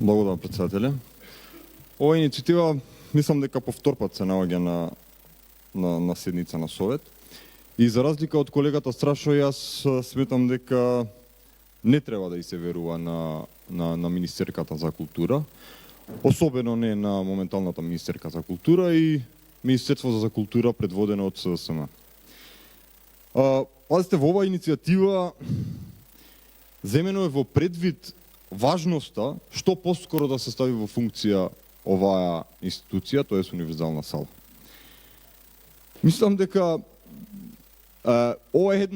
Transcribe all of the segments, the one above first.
Благодарам, председателе. Ова инициатива, мислам дека по втор пат се наоѓа на седница на Совет. И за разлика од колегата Страшо, јас сметам дека не треба да и се верува на Министерката за култура, особено не на моменталната Министерка за култура и Министерство за култура предводено од СДСМ. Пазите, во оваа иницијатива земено е во предвид важноста што поскоро да се стави во функција оваа институција, тоа е универзална сала. Мислам дека ова е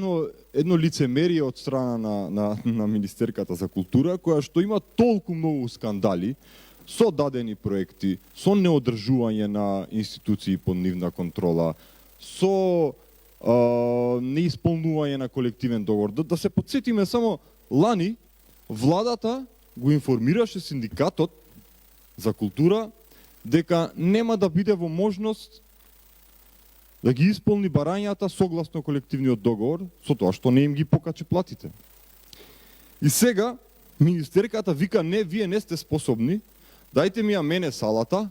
едно лицемерие од страна на Министерката за култура, која што има толку многу скандали со дадени проекти, со неодржување на институции под нивна контрола, со неисполнување на колективен договор. Да се подсетиме само, лани владата го информираше синдикатот за култура дека нема да биде во можност да ги исполни барањата согласно колективниот договор, со тоа што не им ги покачи платите. И сега Министерката вика: не, вие не сте способни, дајте ми ја мене салата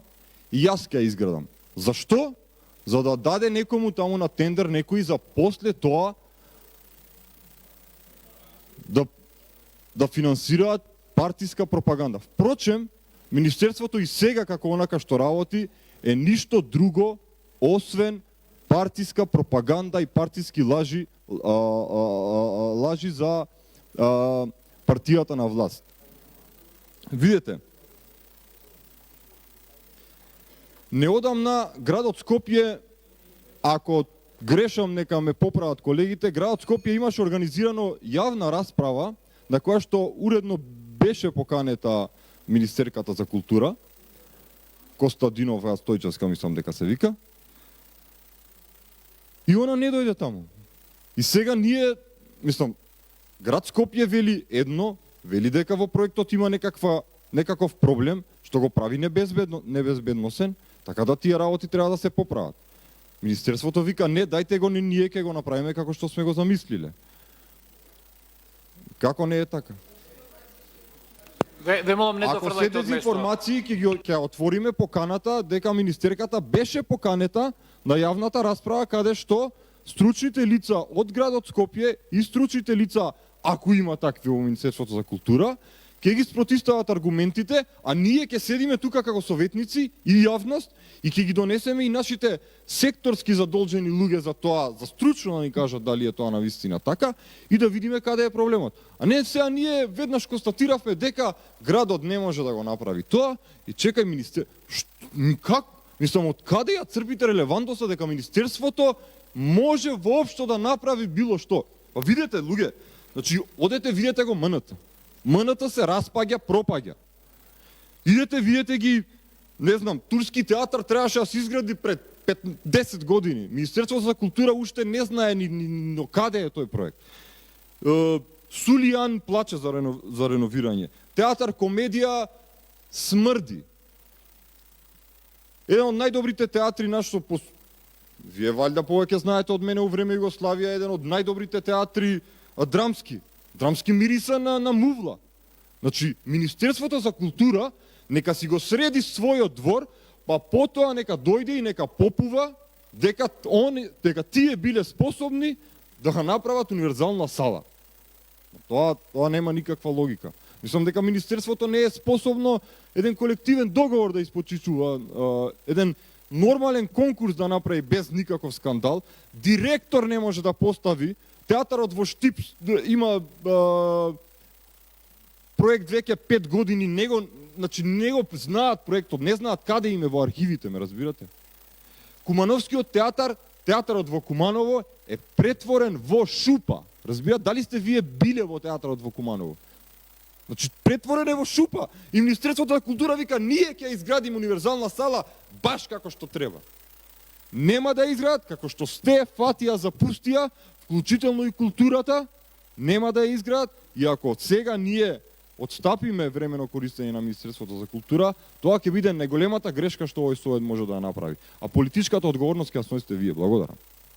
и јас ќе ја изградам. Зашто? За да даде некому таму на тендер некој за после тоа да финансираат партиска пропаганда. Впрочем, Министерството и сега како онака што работи е ништо друго освен партиска пропаганда и партиски лажи за партијата на власт. Видете, неодамна градот Скопје, ако грешам нека ме поправат колегите, градот Скопје имаше организирано јавна расправа на која што уредно беше поканета Министерката за култура, Костадинова Стојчевска мислам дека се вика, и она не дојде таму. И сега ние, мислам, град Скопје вели едно, вели дека во проектот има некаков проблем, што го прави небезбедносен, така да тие работи треба да се поправат. Министерството вика: не, дајте го, ние ќе го направиме како што сме го замислиле. Како не е така? Ве молам, не ако се дезинформации ќе отвориме поканата дека Министерката беше поканета на јавната расправа каде што стручните лица од градот Скопје и стручните лица, ако има такви во Министерството за култура, ќе ги спротистават аргументите, а ние ќе седиме тука како советници и јавност и ќе ги донесеме и нашите секторски задолжени луѓе за тоа, за стручно да ни кажат дали е тоа навистина така и да видиме каде е проблемот. А не сега ние веднаш констатиравме дека градот не може да го направи тоа и чекај как? Мислам, од каде ја црпите релевантноста дека Министерството може воопшто да направи било што? Па видете, луѓе, значи одете видете го МНТ. МНТ се распаѓа, пропаѓа. Идете, видете ги, не знам, турски театар требаше да се изгради пред 10 години. Министерството за култура уште не знае ни каде е тој проект. Сулијан плаче за реновирање. Театар комедија смрди. Еден од најдобрите театри нашто вие валјда повеќе знаете од мене, у време Југославија, еден од најдобрите театри драмски. Драмски мириса на мувла. Значи, Министерството за култура нека си го среди својот двор, па потоа нека дојде и нека попува дека тие биле способни да го направат универзална сала. Тоа нема никаква логика. Мислам дека Министерството не е способно еден колективен договор да испочичува, еден нормален конкурс да направи без никаков скандал, директор не може да постави. Театарот во Штип има проект веќе 5 години, не го знаат проектот, не знаат каде им е во архивите, ме разбирате? Кумановскиот театар, театарот во Куманово е претворен во шупа. Разбирате, дали сте вие биле во театарот во Куманово? Значи, претворен е во шупа. И Министерството за култура вика: ние ќе изградиме универзална сала баш како што треба. Нема да изградат, како што сте фатија за пустија, вклучително и културата, нема да ја изградат, и ако од сега ние отстапиме времено користење на Министерството за култура, тоа ќе биде најголемата грешка што овој совет може да ја направи. А политичката одговорност ќе ја сносите вие. Благодарам.